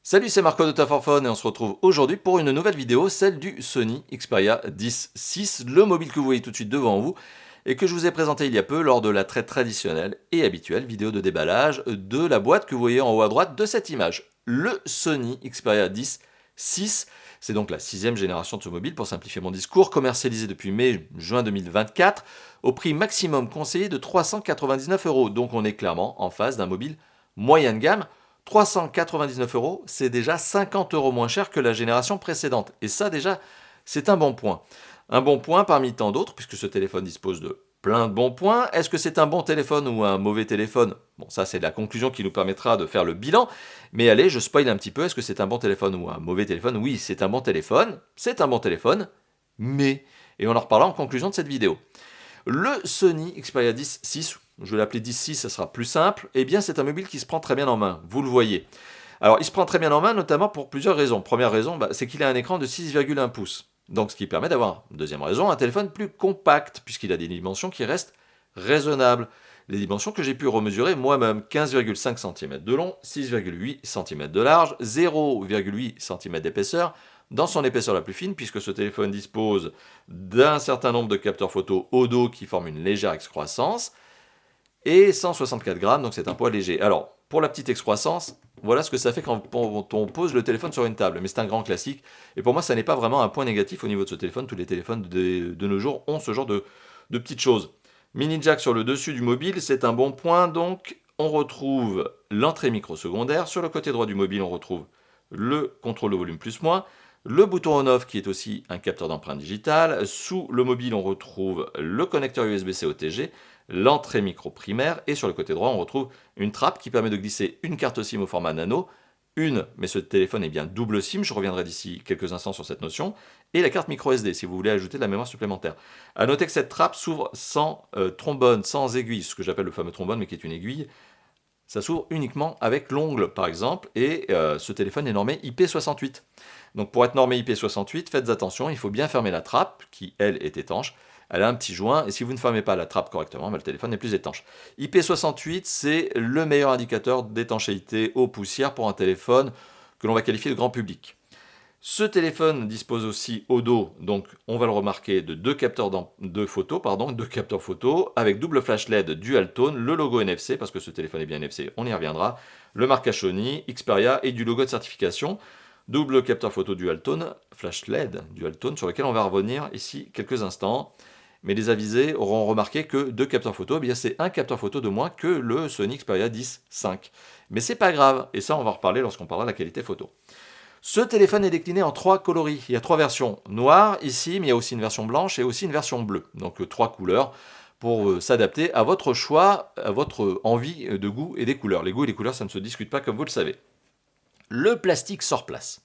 Salut, c'est Marco de Taforphone et on se retrouve aujourd'hui pour une nouvelle vidéo, celle du Sony Xperia 10 le mobile que vous voyez tout de suite devant vous et que je vous ai présenté il y a peu lors de la très traditionnelle et habituelle vidéo de déballage de la boîte que vous voyez en haut à droite de cette image. Le Sony Xperia 10, c'est donc la 6e génération de ce mobile pour simplifier mon discours, commercialisé depuis mai-juin 2024 au prix maximum conseillé de 399 €. Donc on est clairement en face d'un mobile moyen de gamme. 399 €, c'est déjà 50 € moins cher que la génération précédente. Et ça déjà, c'est un bon point. Un bon point parmi tant d'autres, puisque ce téléphone dispose de plein de bons points. Est-ce que c'est un bon téléphone ou un mauvais téléphone? Bon, ça c'est la conclusion qui nous permettra de faire le bilan. Mais allez, je spoil un petit peu. Est-ce que c'est un bon téléphone ou un mauvais téléphone? Oui, c'est un bon téléphone. C'est un bon téléphone. Mais, et on en reparlera en conclusion de cette vidéo. Le Sony Xperia 10, je vais l'appeler 10, ça sera plus simple, eh bien c'est un mobile qui se prend très bien en main, vous le voyez. Alors il se prend très bien en main notamment pour plusieurs raisons. Première raison, c'est qu'il a un écran de 6,1 pouces. Donc ce qui permet d'avoir, deuxième raison, un téléphone plus compact, puisqu'il a des dimensions qui restent raisonnables. Les dimensions que j'ai pu remesurer moi-même, 15,5 cm de long, 6,8 cm de large, 0,8 cm d'épaisseur, dans son épaisseur la plus fine, puisque ce téléphone dispose d'un certain nombre de capteurs photo au dos qui forment une légère excroissance, et 164 grammes, donc c'est un poids léger. Alors, pour la petite excroissance, voilà ce que ça fait quand on pose le téléphone sur une table, mais c'est un grand classique, et pour moi ça n'est pas vraiment un point négatif au niveau de ce téléphone, tous les téléphones de nos jours ont ce genre de petites choses. Mini jack sur le dessus du mobile, c'est un bon point, donc on retrouve l'entrée micro secondaire, sur le côté droit du mobile on retrouve le contrôle de volume plus-moins, le bouton on-off qui est aussi un capteur d'empreinte digitale. Sous le mobile, on retrouve le connecteur USB-C OTG, l'entrée micro primaire, et sur le côté droit, on retrouve une trappe qui permet de glisser une carte SIM au format nano, mais ce téléphone est bien double SIM, je reviendrai d'ici quelques instants sur cette notion, et la carte micro SD si vous voulez ajouter de la mémoire supplémentaire. A noter que cette trappe s'ouvre sans trombone, sans aiguille, ce que j'appelle le fameux trombone, mais qui est une aiguille. Ça s'ouvre uniquement avec l'ongle, par exemple, et ce téléphone est normé IP68. Donc pour être normé IP68, faites attention, il faut bien fermer la trappe, qui, elle, est étanche. Elle a un petit joint, et si vous ne fermez pas la trappe correctement, le téléphone est plus étanche. IP68, c'est le meilleur indicateur d'étanchéité aux poussières pour un téléphone que l'on va qualifier de grand public. Ce téléphone dispose aussi au dos, donc on va le remarquer, de deux capteurs photo avec double flash LED dual tone, le logo NFC, parce que ce téléphone est bien NFC, on y reviendra, le marquage Sony, Xperia et du logo de certification. Double capteur photo dual tone, flash LED dual tone, sur lequel on va revenir ici quelques instants. Mais les avisés auront remarqué que deux capteurs photo, c'est un capteur photo de moins que le Sony Xperia 10.5. Mais c'est pas grave, et ça on va en reparler lorsqu'on parlera de la qualité photo. Ce téléphone est décliné en 3 coloris. Il y a 3 versions noires ici, mais il y a aussi une version blanche et aussi une version bleue. Donc 3 couleurs pour s'adapter à votre choix, à votre envie de goût et des couleurs. Les goûts et les couleurs, ça ne se discute pas comme vous le savez. Le plastique sort place.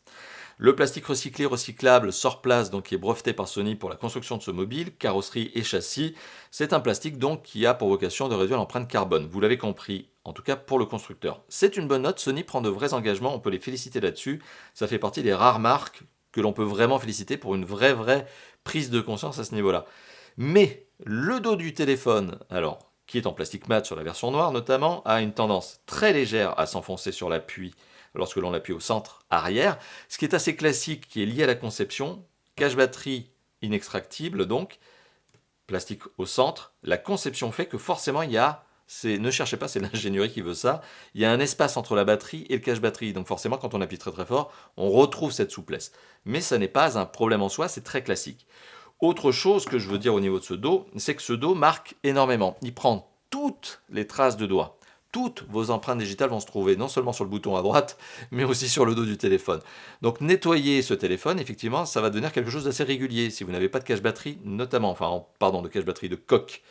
Le plastique recyclé, recyclable sort place, donc qui est breveté par Sony pour la construction de ce mobile, carrosserie et châssis. C'est un plastique donc qui a pour vocation de réduire l'empreinte carbone. Vous l'avez compris, en tout cas pour le constructeur. C'est une bonne note, Sony prend de vrais engagements, on peut les féliciter là-dessus. Ça fait partie des rares marques que l'on peut vraiment féliciter pour une vraie prise de conscience à ce niveau-là. Mais le dos du téléphone, alors, qui est en plastique mat sur la version noire notamment, a une tendance très légère à s'enfoncer sur l'appui lorsque l'on l'appuie au centre arrière, ce qui est assez classique, qui est lié à la conception, cache batterie inextractible donc, plastique au centre, la conception fait que forcément il y a, ne cherchez pas, c'est l'ingénierie qui veut ça, il y a un espace entre la batterie et le cache-batterie, donc forcément quand on appuie très fort, on retrouve cette souplesse. Mais ça n'est pas un problème en soi, c'est très classique. Autre chose que je veux dire au niveau de ce dos, c'est que ce dos marque énormément. Il prend toutes les traces de doigts. Toutes vos empreintes digitales vont se trouver non seulement sur le bouton à droite, mais aussi sur le dos du téléphone. Donc nettoyer ce téléphone, effectivement, ça va devenir quelque chose d'assez régulier si vous n'avez pas de cache-batterie, notamment, de cache-batterie de coque.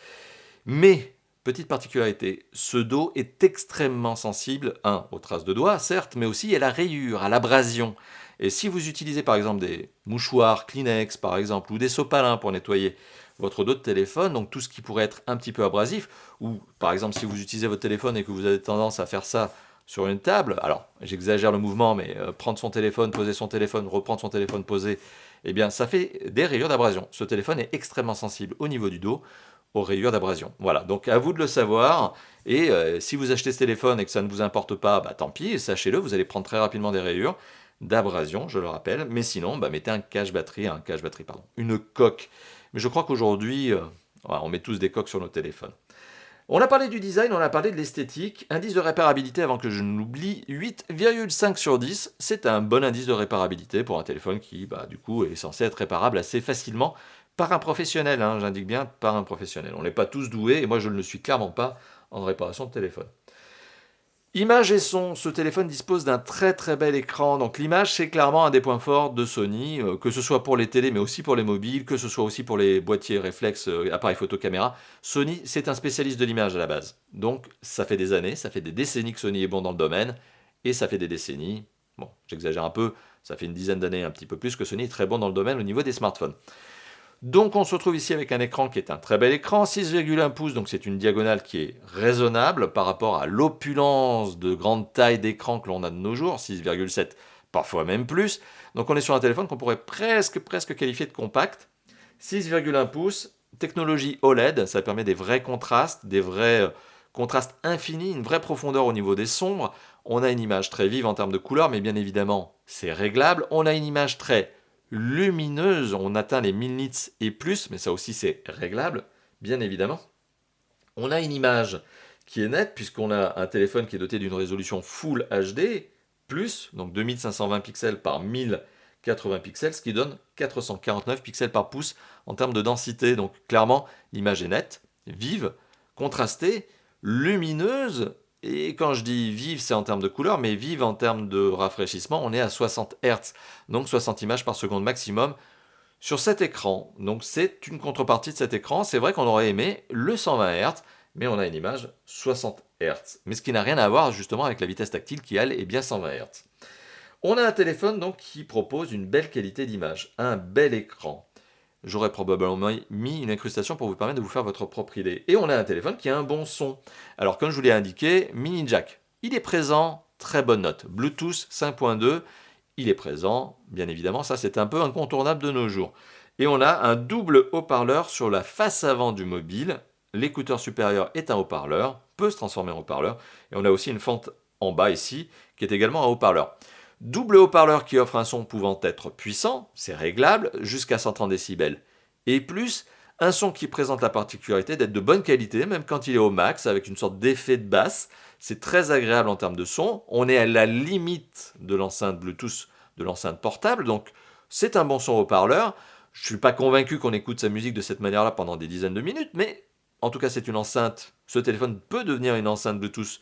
Mais, petite particularité, ce dos est extrêmement sensible, aux traces de doigts, certes, mais aussi à la rayure, à l'abrasion. Et si vous utilisez par exemple des mouchoirs Kleenex, par exemple, ou des sopalins pour nettoyer votre dos de téléphone, donc tout ce qui pourrait être un petit peu abrasif, ou par exemple si vous utilisez votre téléphone et que vous avez tendance à faire ça sur une table, alors j'exagère le mouvement, mais prendre son téléphone, poser son téléphone, reprendre son téléphone, poser, eh bien ça fait des rayures d'abrasion. Ce téléphone est extrêmement sensible au niveau du dos, aux rayures d'abrasion. Voilà, donc à vous de le savoir. Et si vous achetez ce téléphone et que ça ne vous importe pas, bah, tant pis, sachez-le, vous allez prendre très rapidement des rayures d'abrasion, je le rappelle. Mais sinon, bah, mettez un cache-batterie, pardon, une coque. Mais je crois qu'aujourd'hui, voilà, on met tous des coques sur nos téléphones. On a parlé du design, on a parlé de l'esthétique. Indice de réparabilité, avant que je ne l'oublie, 8,5 sur 10. C'est un bon indice de réparabilité pour un téléphone qui, bah, du coup, est censé être réparable assez facilement par un professionnel. Hein, j'indique bien par un professionnel. On n'est pas tous doués, et moi je ne le suis clairement pas en réparation de téléphone. Image et son, ce téléphone dispose d'un très très bel écran. Donc l'image, c'est clairement un des points forts de Sony, que ce soit pour les télés, mais aussi pour les mobiles, que ce soit aussi pour les boîtiers réflexes, appareils photo caméra. Sony, c'est un spécialiste de l'image à la base. Donc ça fait des années, ça fait des décennies que Sony est bon dans le domaine, et ça fait des décennies, bon, j'exagère un peu, ça fait une dizaine d'années, un petit peu plus, que Sony est très bon dans le domaine au niveau des smartphones. Donc on se retrouve ici avec un écran qui est un très bel écran, 6,1 pouces, donc c'est une diagonale qui est raisonnable par rapport à l'opulence de grande taille d'écran que l'on a de nos jours, 6,7, parfois même plus. Donc on est sur un téléphone qu'on pourrait presque qualifier de compact. 6,1 pouces, technologie OLED, ça permet des vrais contrastes, des vrais contrastes infinis, une vraie profondeur au niveau des sombres. On a une image très vive en termes de couleurs, mais bien évidemment c'est réglable. On a une image très lumineuse, on atteint les 1000 nits et plus, mais ça aussi c'est réglable, bien évidemment. On a une image qui est nette, puisqu'on a un téléphone qui est doté d'une résolution Full HD, plus, donc 2520 pixels par 1080 pixels, ce qui donne 449 pixels par pouce en termes de densité. Donc clairement, l'image est nette, vive, contrastée, lumineuse, et quand je dis vive, c'est en termes de couleur, mais vive en termes de rafraîchissement, on est à 60 Hz, donc 60 images par seconde maximum sur cet écran. Donc c'est une contrepartie de cet écran. C'est vrai qu'on aurait aimé le 120 Hz, mais on a une image 60 Hz. Mais ce qui n'a rien à voir justement avec la vitesse tactile qui, elle, est bien 120 Hz. On a un téléphone donc qui propose une belle qualité d'image, un bel écran. J'aurais probablement mis une incrustation pour vous permettre de vous faire votre propre idée. Et on a un téléphone qui a un bon son. Alors comme je vous l'ai indiqué, mini jack. Il est présent, très bonne note. Bluetooth 5.2, il est présent, bien évidemment, ça c'est un peu incontournable de nos jours. Et on a un double haut-parleur sur la face avant du mobile. L'écouteur supérieur est un haut-parleur, peut se transformer en haut-parleur. Et on a aussi une fente en bas ici, qui est également un haut-parleur. Double haut-parleur qui offre un son pouvant être puissant, c'est réglable, jusqu'à 130 décibels. Et plus, un son qui présente la particularité d'être de bonne qualité, même quand il est au max, avec une sorte d'effet de basse. C'est très agréable en termes de son. On est à la limite de l'enceinte Bluetooth, de l'enceinte portable, donc c'est un bon son haut-parleur. Je ne suis pas convaincu qu'on écoute sa musique de cette manière-là pendant des dizaines de minutes, mais en tout cas c'est une enceinte. Ce téléphone peut devenir une enceinte Bluetooth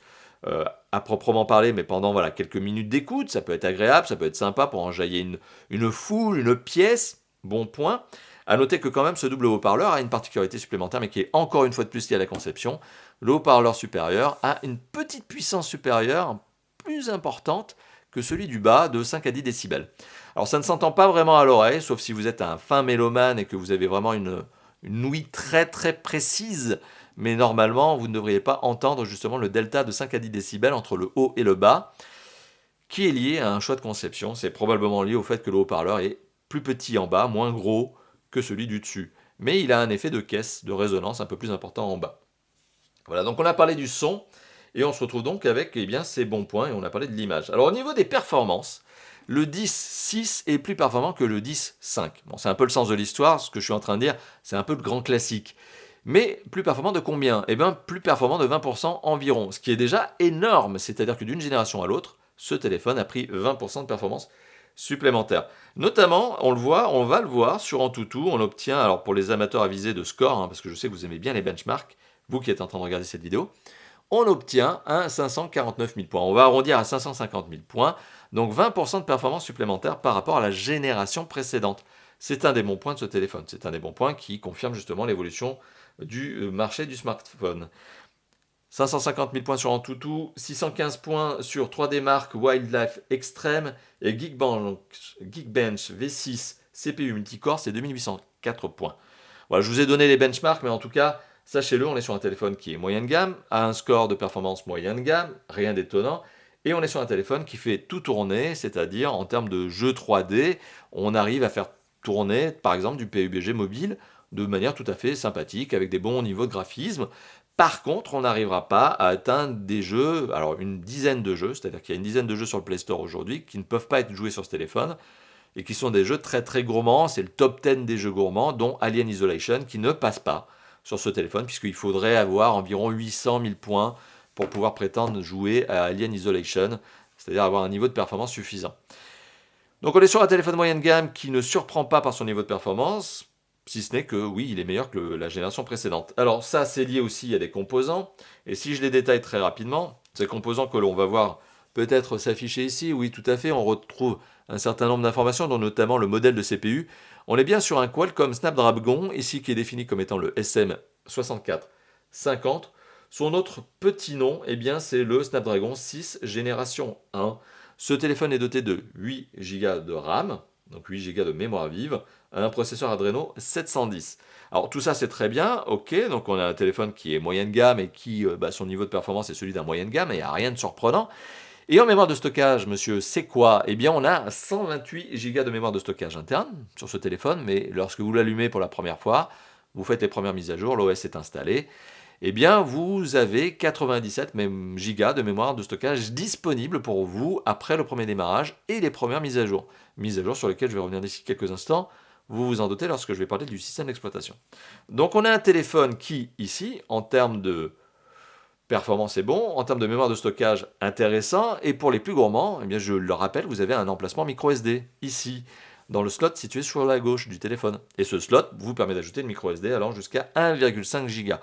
à proprement parler, mais pendant voilà, quelques minutes d'écoute, ça peut être agréable, ça peut être sympa pour enjailler une foule, une pièce, bon point. A noter que quand même ce double haut-parleur a une particularité supplémentaire, mais qui est encore une fois de plus liée à la conception. Le haut-parleur supérieur a une petite puissance supérieure, plus importante que celui du bas, de 5 à 10 décibels. Alors ça ne s'entend pas vraiment à l'oreille, sauf si vous êtes un fin mélomane et que vous avez vraiment une ouïe très très précise, mais normalement vous ne devriez pas entendre justement le delta de 5 à 10 décibels entre le haut et le bas, qui est lié à un choix de conception. C'est probablement lié au fait que le haut-parleur est plus petit en bas, moins gros que celui du dessus. Mais il a un effet de caisse, de résonance un peu plus important en bas. Voilà, donc on a parlé du son, et on se retrouve donc avec ces bons points, et on a parlé de l'image. Alors au niveau des performances, le 10.6 est plus performant que le 10.5. Bon, c'est un peu le sens de l'histoire, ce que je suis en train de dire, c'est un peu le grand classique. Mais plus performant de combien ? Eh bien, plus performant de 20% environ, ce qui est déjà énorme, c'est-à-dire que d'une génération à l'autre, ce téléphone a pris 20% de performance supplémentaire. Notamment, on va le voir sur Antutu, on obtient, alors pour les amateurs avisés de score, parce que je sais que vous aimez bien les benchmarks, vous qui êtes en train de regarder cette vidéo, on obtient un 549 000 points. On va arrondir à 550 000 points, donc 20% de performance supplémentaire par rapport à la génération précédente. C'est un des bons points de ce téléphone. C'est un des bons points qui confirme justement l'évolution du marché du smartphone. 550 000 points sur Antutu, 615 points sur 3D Mark Wildlife Extreme et Geekbench V6 CPU Multicore, c'est 2804 points. Voilà, je vous ai donné les benchmarks, mais en tout cas, sachez-le, on est sur un téléphone qui est moyen de gamme, a un score de performance moyen de gamme, rien d'étonnant, et on est sur un téléphone qui fait tout tourner, c'est-à-dire en termes de jeu 3D, on arrive à faire tourner par exemple du PUBG mobile de manière tout à fait sympathique, avec des bons niveaux de graphisme. Par contre, on n'arrivera pas à atteindre des jeux, alors une dizaine de jeux, c'est-à-dire qu'il y a une dizaine de jeux sur le Play Store aujourd'hui qui ne peuvent pas être joués sur ce téléphone, et qui sont des jeux très très gourmands, c'est le top 10 des jeux gourmands, dont Alien Isolation, qui ne passe pas sur ce téléphone, puisqu'il faudrait avoir environ 800 000 points pour pouvoir prétendre jouer à Alien Isolation, c'est-à-dire avoir un niveau de performance suffisant. Donc on est sur un téléphone moyenne gamme qui ne surprend pas par son niveau de performance, si ce n'est que oui, il est meilleur que la génération précédente. Alors ça, c'est lié aussi à des composants, et si je les détaille très rapidement, ces composants que l'on va voir peut-être s'afficher ici, oui tout à fait, on retrouve un certain nombre d'informations, dont notamment le modèle de CPU. On est bien sur un Qualcomm Snapdragon, ici qui est défini comme étant le SM6450. Son autre petit nom, eh bien, c'est le Snapdragon 6 génération 1. Ce téléphone est doté de 8 Go de RAM, donc 8 Go de mémoire vive, un processeur Adreno 710. Alors tout ça c'est très bien, ok, donc on a un téléphone qui est moyenne gamme et qui, son niveau de performance est celui d'un moyenne gamme, et il n'y a rien de surprenant. Et en mémoire de stockage, monsieur, c'est quoi? Eh bien, on a 128 Go de mémoire de stockage interne sur ce téléphone, mais lorsque vous l'allumez pour la première fois, vous faites les premières mises à jour, l'OS est installé, eh bien, vous avez 97 Go de mémoire de stockage disponible pour vous après le premier démarrage et les premières mises à jour. Mises à jour sur lesquelles je vais revenir d'ici quelques instants, vous vous en doutez lorsque je vais parler du système d'exploitation. Donc, on a un téléphone qui, ici, en termes de performance est bon, en termes de mémoire de stockage intéressant, et pour les plus gourmands, eh bien je le rappelle, vous avez un emplacement micro SD, ici, dans le slot situé sur la gauche du téléphone. Et ce slot vous permet d'ajouter une micro SD allant jusqu'à 1,5 Go.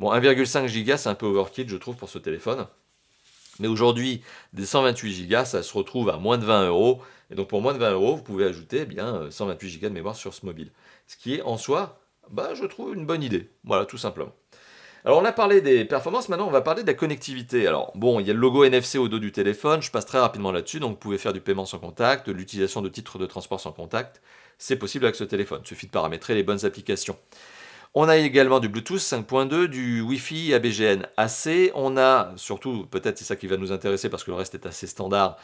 Bon, 1,5 Go c'est un peu overkill je trouve pour ce téléphone, mais aujourd'hui, des 128 Go, ça se retrouve à moins de 20 euros, et donc pour moins de 20 euros, vous pouvez ajouter 128 Go de mémoire sur ce mobile. Ce qui est en soi, je trouve une bonne idée, voilà, tout simplement. Alors on a parlé des performances, maintenant on va parler de la connectivité. Alors bon, il y a le logo NFC au dos du téléphone, je passe très rapidement là-dessus, donc vous pouvez faire du paiement sans contact, de l'utilisation de titres de transport sans contact, c'est possible avec ce téléphone, il suffit de paramétrer les bonnes applications. On a également du Bluetooth 5.2, du Wi-Fi ABGN AC, on a, surtout peut-être c'est ça qui va nous intéresser parce que le reste est assez standard,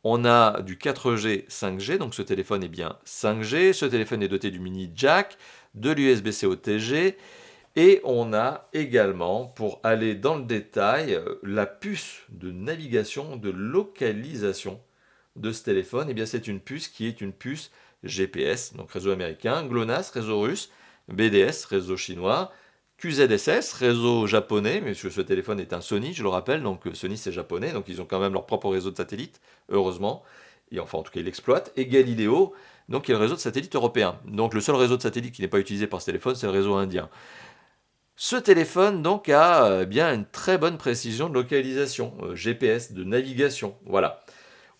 on a du 4G 5G, donc ce téléphone est bien 5G, ce téléphone est doté du mini jack, de l'USB-C OTG, et on a également, pour aller dans le détail, la puce de navigation, de localisation de ce téléphone. Et bien c'est une puce qui est une puce GPS, donc réseau américain, GLONASS, réseau russe, BDS, réseau chinois, QZSS, réseau japonais, mais ce téléphone est un Sony, je le rappelle, donc Sony c'est japonais, donc ils ont quand même leur propre réseau de satellite, heureusement, et enfin en tout cas ils l'exploitent, et Galileo, donc qui est le réseau de satellite européen. Donc le seul réseau de satellite qui n'est pas utilisé par ce téléphone, c'est le réseau indien. Ce téléphone donc a bien une très bonne précision de localisation, GPS, de navigation, voilà.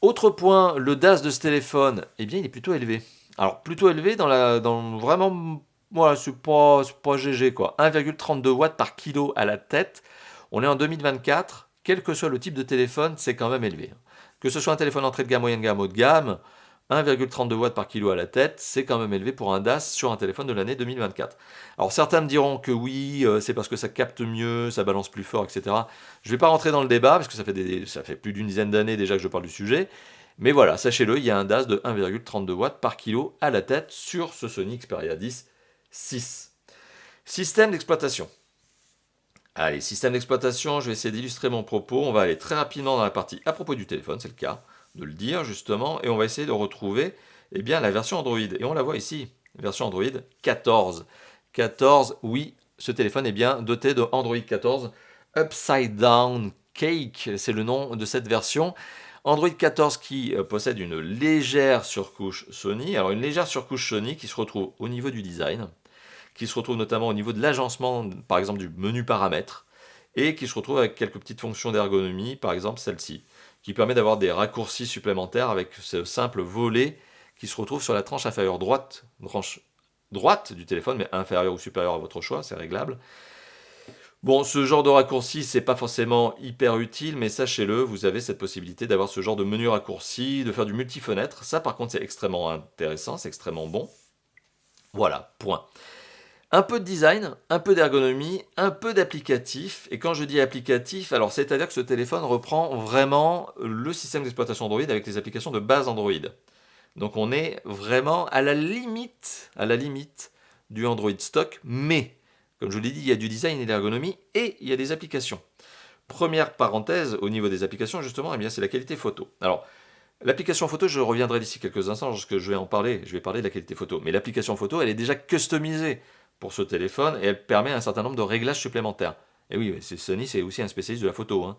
Autre point, le DAS de ce téléphone, eh bien il est plutôt élevé. Alors plutôt élevé dans vraiment, voilà, c'est pas GG quoi. 1,32 watts par kilo à la tête. On est en 2024, quel que soit le type de téléphone, c'est quand même élevé. Que ce soit un téléphone entrée de gamme, moyenne gamme, haut de gamme, 1,32 watts par kilo à la tête, c'est quand même élevé pour un DAS sur un téléphone de l'année 2024. Alors certains me diront que oui, c'est parce que ça capte mieux, ça balance plus fort, etc. Je ne vais pas rentrer dans le débat, parce que ça fait plus d'une dizaine d'années déjà que je parle du sujet. Mais voilà, sachez-le, il y a un DAS de 1,32 watts par kilo à la tête sur ce Sony Xperia 10 6. Système d'exploitation. Allez, système d'exploitation, je vais essayer d'illustrer mon propos. On va aller très rapidement dans la partie à propos du téléphone, c'est le cas de le dire justement, et on va essayer de retrouver la version Android. Et on la voit ici, version Android 14. 14, oui, ce téléphone est bien doté de Android 14 Upside Down Cake, c'est le nom de cette version. Android 14 qui possède une légère surcouche Sony. Alors une légère surcouche Sony qui se retrouve au niveau du design, qui se retrouve notamment au niveau de l'agencement, par exemple du menu paramètres, et qui se retrouve avec quelques petites fonctions d'ergonomie, par exemple celle-ci, qui permet d'avoir des raccourcis supplémentaires avec ce simple volet qui se retrouve sur la tranche inférieure droite, du téléphone, mais inférieure ou supérieure à votre choix, c'est réglable. Bon, ce genre de raccourci, c'est pas forcément hyper utile, mais sachez-le, vous avez cette possibilité d'avoir ce genre de menu raccourci, de faire du multi-fenêtre. Ça, par contre, c'est extrêmement intéressant, c'est extrêmement bon. Voilà, point. Un peu de design, un peu d'ergonomie, un peu d'applicatif. Et quand je dis applicatif, alors c'est-à-dire que ce téléphone reprend vraiment le système d'exploitation Android avec les applications de base Android. Donc on est vraiment à la limite du Android stock, mais, comme je vous l'ai dit, il y a du design et de l'ergonomie, et il y a des applications. Première parenthèse, au niveau des applications, justement, eh bien, c'est la qualité photo. Alors, l'application photo, je reviendrai d'ici quelques instants lorsque je vais en parler, je vais parler de la qualité photo. Mais l'application photo, elle est déjà customisée pour ce téléphone, et elle permet un certain nombre de réglages supplémentaires. Et oui, Sony, c'est aussi un spécialiste de la photo, hein.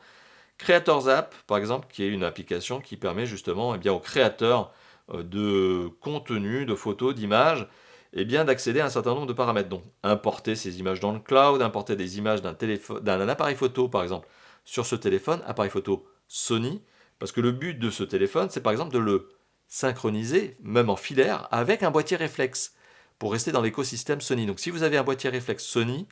Creators App, par exemple, qui est une application qui permet justement eh bien, aux créateurs de contenu, de photos, d'images, eh bien, d'accéder à un certain nombre de paramètres. Donc, importer ces images dans le cloud, importer des images d'un appareil photo, par exemple, sur ce téléphone, appareil photo Sony, parce que le but de ce téléphone, c'est par exemple de le synchroniser, même en filaire, avec un boîtier réflexe, pour rester dans l'écosystème Sony. Donc, si vous avez un boîtier réflexe Sony,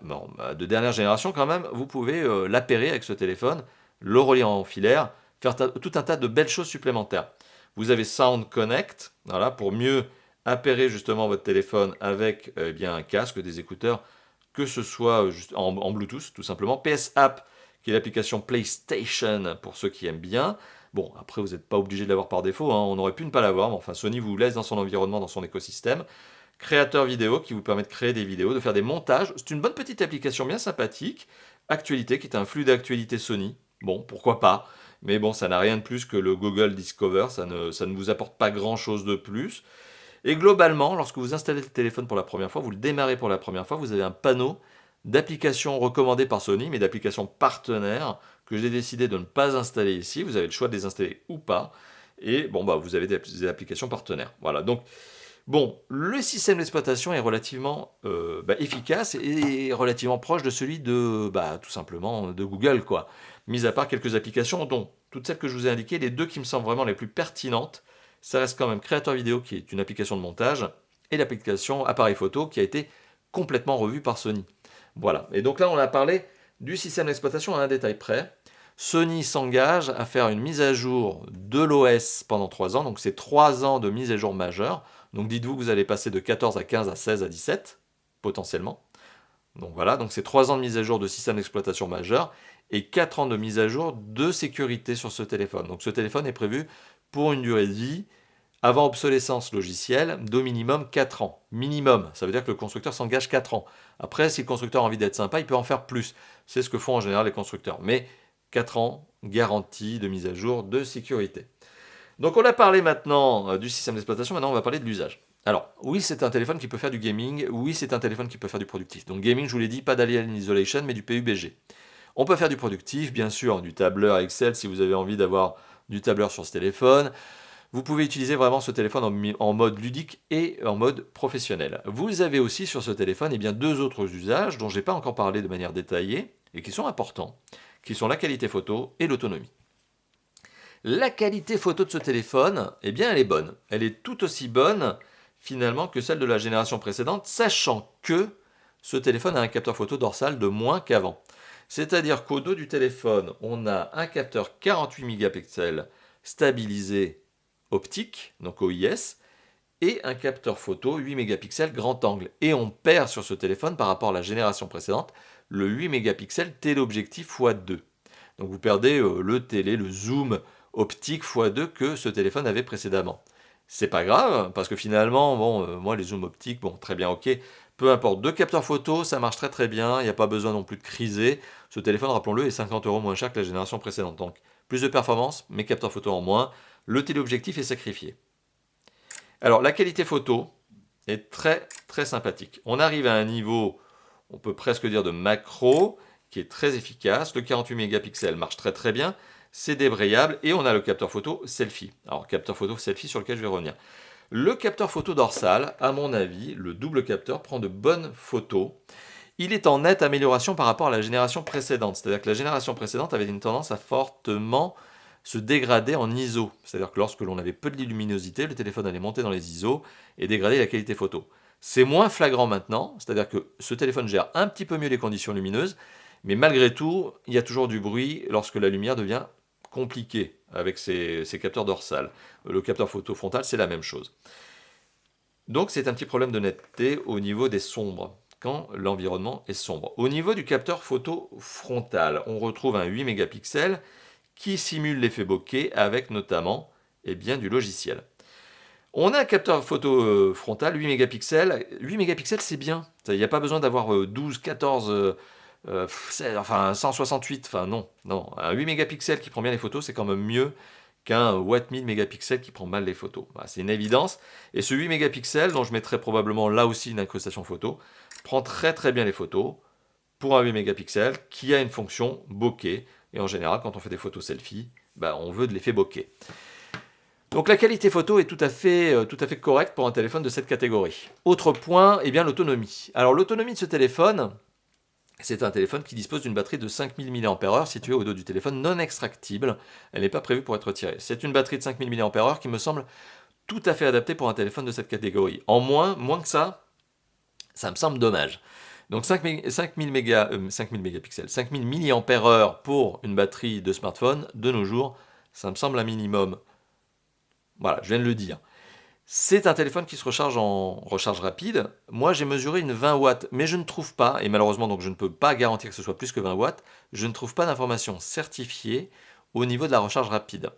de dernière génération quand même, vous pouvez l'appairer avec ce téléphone, le relier en filaire, faire tout un tas de belles choses supplémentaires. Vous avez Sound Connect, voilà, pour mieux appairer justement votre téléphone avec bien un casque, des écouteurs, que ce soit juste en Bluetooth tout simplement. PS App, qui est l'application PlayStation pour ceux qui aiment bien. Bon, après vous n'êtes pas obligé de l'avoir par défaut, hein, on aurait pu ne pas l'avoir, mais enfin Sony vous laisse dans son environnement, dans son écosystème. Créateur vidéo qui vous permet de créer des vidéos, de faire des montages. C'est une bonne petite application bien sympathique. Actualité qui est un flux d'actualité Sony. Bon, pourquoi pas. Mais bon, ça n'a rien de plus que le Google Discover. Ça ne vous apporte pas grand-chose de plus. Et globalement, lorsque vous installez le téléphone pour la première fois, vous le démarrez pour la première fois, vous avez un panneau d'applications recommandées par Sony, mais d'applications partenaires que j'ai décidé de ne pas installer ici. Vous avez le choix de les installer ou pas. Et bon, vous avez des applications partenaires. Voilà, donc bon, le système d'exploitation est relativement efficace et relativement proche de celui de, tout simplement, de Google, quoi. Mis à part quelques applications, dont toutes celles que je vous ai indiquées, les deux qui me semblent vraiment les plus pertinentes, ça reste quand même Creator Vidéo, qui est une application de montage, et l'application Appareil Photo, qui a été complètement revue par Sony. Voilà, et donc là, on a parlé du système d'exploitation à un détail près. Sony s'engage à faire une mise à jour de l'OS pendant 3 ans, donc c'est 3 ans de mise à jour majeure. Donc dites-vous que vous allez passer de 14 à 15 à 16 à 17, potentiellement. Donc voilà, donc c'est 3 ans de mise à jour de système d'exploitation majeur et 4 ans de mise à jour de sécurité sur ce téléphone. Donc ce téléphone est prévu pour une durée de vie avant obsolescence logicielle d'au minimum 4 ans. Minimum, ça veut dire que le constructeur s'engage 4 ans. Après, si le constructeur a envie d'être sympa, il peut en faire plus. C'est ce que font en général les constructeurs. Mais 4 ans, garantie de mise à jour de sécurité. Donc on a parlé maintenant du système d'exploitation, maintenant on va parler de l'usage. Alors, oui, c'est un téléphone qui peut faire du gaming, oui, c'est un téléphone qui peut faire du productif. Donc gaming, je vous l'ai dit, pas d'Alien Isolation, mais du PUBG. On peut faire du productif, bien sûr, du tableur Excel si vous avez envie d'avoir du tableur sur ce téléphone. Vous pouvez utiliser vraiment ce téléphone en mode ludique et en mode professionnel. Vous avez aussi sur ce téléphone deux autres usages dont je n'ai pas encore parlé de manière détaillée et qui sont importants, qui sont la qualité photo et l'autonomie. La qualité photo de ce téléphone, eh bien, elle est bonne. Elle est tout aussi bonne, finalement, que celle de la génération précédente, sachant que ce téléphone a un capteur photo dorsal de moins qu'avant. C'est-à-dire qu'au dos du téléphone, on a un capteur 48 mégapixels stabilisé optique, donc OIS, et un capteur photo 8 mégapixels grand angle. Et on perd sur ce téléphone, par rapport à la génération précédente, le 8 mégapixels téléobjectif x2. Donc vous perdez le zoom optique x2 que ce téléphone avait précédemment. C'est pas grave, parce que finalement, moi les zooms optiques, très bien, ok, peu importe, 2 capteurs photo, ça marche très très bien, il n'y a pas besoin non plus de criser. Ce téléphone, rappelons-le, est 50 € moins cher que la génération précédente. Donc plus de performance, mais capteurs photo en moins, le téléobjectif est sacrifié. Alors la qualité photo est très très sympathique. On arrive à un niveau, on peut presque dire de macro, qui est très efficace. Le 48 mégapixels marche très très bien, c'est débrayable et on a le capteur photo selfie. Alors capteur photo selfie sur lequel je vais revenir. Le capteur photo dorsal, à mon avis, le double capteur prend de bonnes photos. Il est en nette amélioration par rapport à la génération précédente. C'est-à-dire que la génération précédente avait une tendance à fortement se dégrader en ISO. C'est-à-dire que lorsque l'on avait peu de luminosité, le téléphone allait monter dans les ISO et dégrader la qualité photo. C'est moins flagrant maintenant, c'est-à-dire que ce téléphone gère un petit peu mieux les conditions lumineuses, mais malgré tout, il y a toujours du bruit lorsque la lumière devient compliquée avec ces capteurs dorsales. Le capteur photo frontal, c'est la même chose. Donc c'est un petit problème de netteté au niveau des sombres, quand l'environnement est sombre. Au niveau du capteur photo frontal, on retrouve un 8 mégapixels qui simule l'effet bokeh avec notamment du logiciel. On a un capteur photo frontal, 8 mégapixels. 8 mégapixels, c'est bien. Il n'y a pas besoin d'avoir 12, 14, enfin 168. Enfin non, non. Un 8 mégapixels qui prend bien les photos, c'est quand même mieux qu'un Watt 1000 mégapixels qui prend mal les photos. Voilà, c'est une évidence. Et ce 8 mégapixels, dont je mettrai probablement là aussi une incrustation photo, prend très très bien les photos pour un 8 mégapixels qui a une fonction bokeh. Et en général, quand on fait des photos selfie, bah, on veut de l'effet bokeh. Donc la qualité photo est tout à fait correcte pour un téléphone de cette catégorie. Autre point, eh bien l'autonomie. Alors l'autonomie de ce téléphone, c'est un téléphone qui dispose d'une batterie de 5000 mAh située au dos du téléphone non extractible. Elle n'est pas prévue pour être retirée. C'est une batterie de 5000 mAh qui me semble tout à fait adaptée pour un téléphone de cette catégorie. En moins que ça me semble dommage. Donc 5000 mégapixels, 5000 mAh pour une batterie de smartphone, de nos jours, ça me semble un minimum. Voilà, je viens de le dire. C'est un téléphone qui se recharge en recharge rapide. Moi, j'ai mesuré une 20 watts, mais je ne trouve pas, et malheureusement, donc je ne peux pas garantir que ce soit plus que 20 watts, je ne trouve pas d'informations certifiées au niveau de la recharge rapide.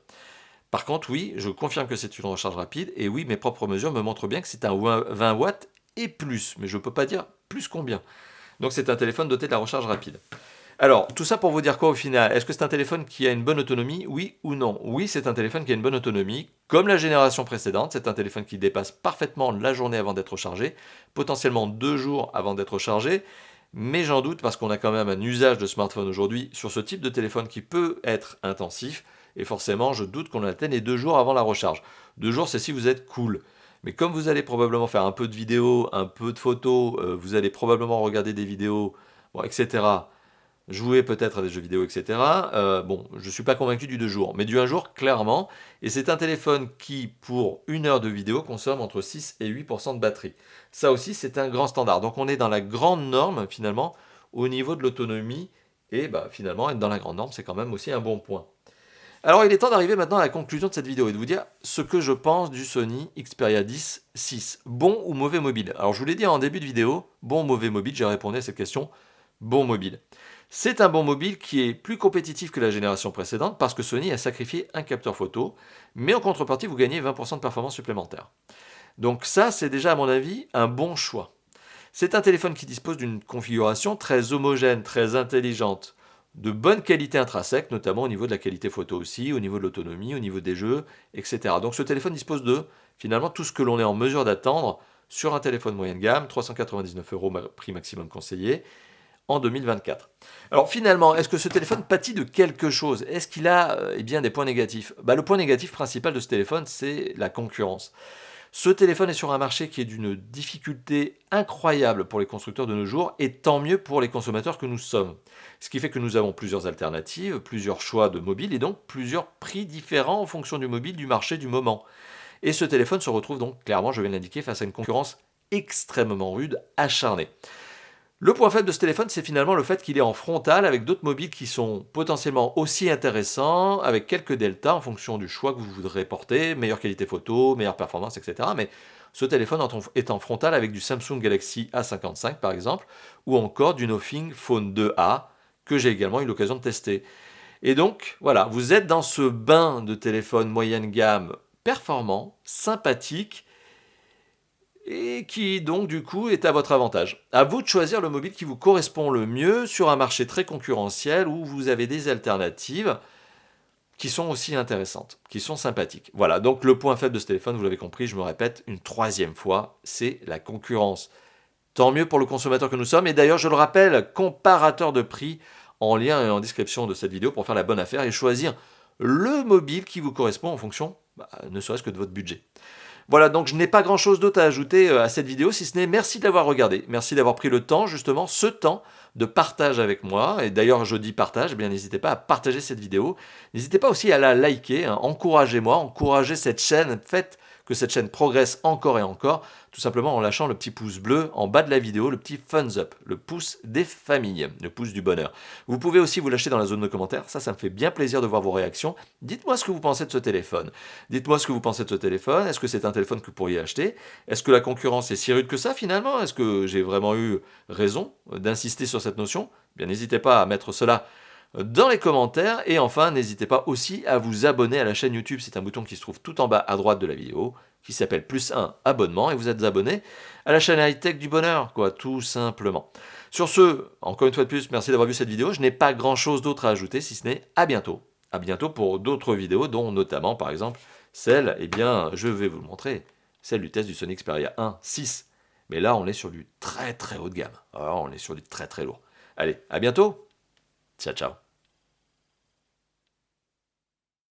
Par contre, oui, je confirme que c'est une recharge rapide, et oui, mes propres mesures me montrent bien que c'est un 20 watts et plus, mais je ne peux pas dire plus combien. Donc c'est un téléphone doté de la recharge rapide. Alors, tout ça pour vous dire quoi au final? Est-ce que c'est un téléphone qui a une bonne autonomie? Oui ou non? Oui, c'est un téléphone qui a une bonne autonomie. Comme la génération précédente, c'est un téléphone qui dépasse parfaitement la journée avant d'être chargé, potentiellement 2 jours avant d'être chargé, mais j'en doute parce qu'on a quand même un usage de smartphone aujourd'hui sur ce type de téléphone qui peut être intensif, et forcément, je doute qu'on atteigne les 2 jours avant la recharge. 2 jours, c'est si vous êtes cool. Mais comme vous allez probablement faire un peu de vidéos, un peu de photos, vous allez probablement regarder des vidéos, bon, etc., jouer peut-être à des jeux vidéo, etc. Bon, je ne suis pas convaincu du 2 jours, mais du 1 jour, clairement. Et c'est un téléphone qui, pour 1 heure de vidéo, consomme entre 6 et 8% de batterie. Ça aussi, c'est un grand standard. Donc on est dans la grande norme, finalement, au niveau de l'autonomie. Et bah, finalement, être dans la grande norme, c'est quand même aussi un bon point. Alors il est temps d'arriver maintenant à la conclusion de cette vidéo et de vous dire ce que je pense du Sony Xperia 10 6. Bon ou mauvais mobile? Alors je vous l'ai dit en début de vidéo, bon ou mauvais mobile, j'ai répondu à cette question, bon mobile. C'est un bon mobile qui est plus compétitif que la génération précédente parce que Sony a sacrifié un capteur photo, mais en contrepartie vous gagnez 20% de performance supplémentaire. Donc ça c'est déjà à mon avis un bon choix. C'est un téléphone qui dispose d'une configuration très homogène, très intelligente, de bonne qualité intrinsèque, notamment au niveau de la qualité photo aussi, au niveau de l'autonomie, au niveau des jeux, etc. Donc ce téléphone dispose de finalement tout ce que l'on est en mesure d'attendre sur un téléphone moyenne gamme, 399 euros prix maximum conseillé, en 2024. Alors finalement, est-ce que ce téléphone pâtit de quelque chose? Est-ce qu'il a eh bien, des points négatifs? Le point négatif principal de ce téléphone, c'est la concurrence. Ce téléphone est sur un marché qui est d'une difficulté incroyable pour les constructeurs de nos jours et tant mieux pour les consommateurs que nous sommes. Ce qui fait que nous avons plusieurs alternatives, plusieurs choix de mobile et donc plusieurs prix différents en fonction du mobile, du marché, du moment. Et ce téléphone se retrouve donc clairement, je vais l'indiquer, face à une concurrence extrêmement rude, acharnée. Le point faible de ce téléphone, c'est finalement le fait qu'il est en frontal avec d'autres mobiles qui sont potentiellement aussi intéressants, avec quelques deltas en fonction du choix que vous voudrez porter, meilleure qualité photo, meilleure performance, etc. Mais ce téléphone est en frontal avec du Samsung Galaxy A55 par exemple, ou encore du Nothing Phone 2A, que j'ai également eu l'occasion de tester. Et donc, voilà, vous êtes dans ce bain de téléphones moyenne gamme performant, sympathique, et qui donc du coup est à votre avantage. À vous de choisir le mobile qui vous correspond le mieux sur un marché très concurrentiel où vous avez des alternatives qui sont aussi intéressantes, qui sont sympathiques. Voilà, donc le point faible de ce téléphone, vous l'avez compris, je me répète une troisième fois, c'est la concurrence. Tant mieux pour le consommateur que nous sommes, et d'ailleurs je le rappelle, comparateur de prix en lien et en description de cette vidéo pour faire la bonne affaire et choisir le mobile qui vous correspond en fonction, ne serait-ce que de votre budget. Voilà, donc je n'ai pas grand-chose d'autre à ajouter à cette vidéo, si ce n'est merci de l'avoir regardé. Merci d'avoir pris le temps, justement, ce temps de partage avec moi. Et d'ailleurs, je dis partage, eh bien n'hésitez pas à partager cette vidéo. N'hésitez pas aussi à la liker, hein, encouragez-moi, encouragez cette chaîne, faites que cette chaîne progresse encore et encore, tout simplement en lâchant le petit pouce bleu en bas de la vidéo, le petit thumbs up, le pouce des familles, le pouce du bonheur. Vous pouvez aussi vous lâcher dans la zone de commentaires, ça me fait bien plaisir de voir vos réactions. Dites-moi ce que vous pensez de ce téléphone. Dites-moi ce que vous pensez de ce téléphone. Est-ce que c'est un téléphone que vous pourriez acheter? Est-ce que la concurrence est si rude que ça finalement? Est-ce que j'ai vraiment eu raison d'insister sur cette notion? Bien, n'hésitez pas à mettre cela dans les commentaires. Et enfin, n'hésitez pas aussi à vous abonner à la chaîne YouTube. C'est un bouton qui se trouve tout en bas à droite de la vidéo. qui s'appelle plus 1 abonnement et vous êtes abonné à la chaîne high-tech du bonheur, quoi, tout simplement. Sur ce, encore une fois de plus, merci d'avoir vu cette vidéo. Je n'ai pas grand-chose d'autre à ajouter, si ce n'est à bientôt. À bientôt pour d'autres vidéos, dont notamment, par exemple, celle, eh bien, je vais vous le montrer, celle du test du Sony Xperia 1 6. Mais là, on est sur du très très haut de gamme. Alors, on est sur du très très lourd. Allez, à bientôt. Ciao, ciao.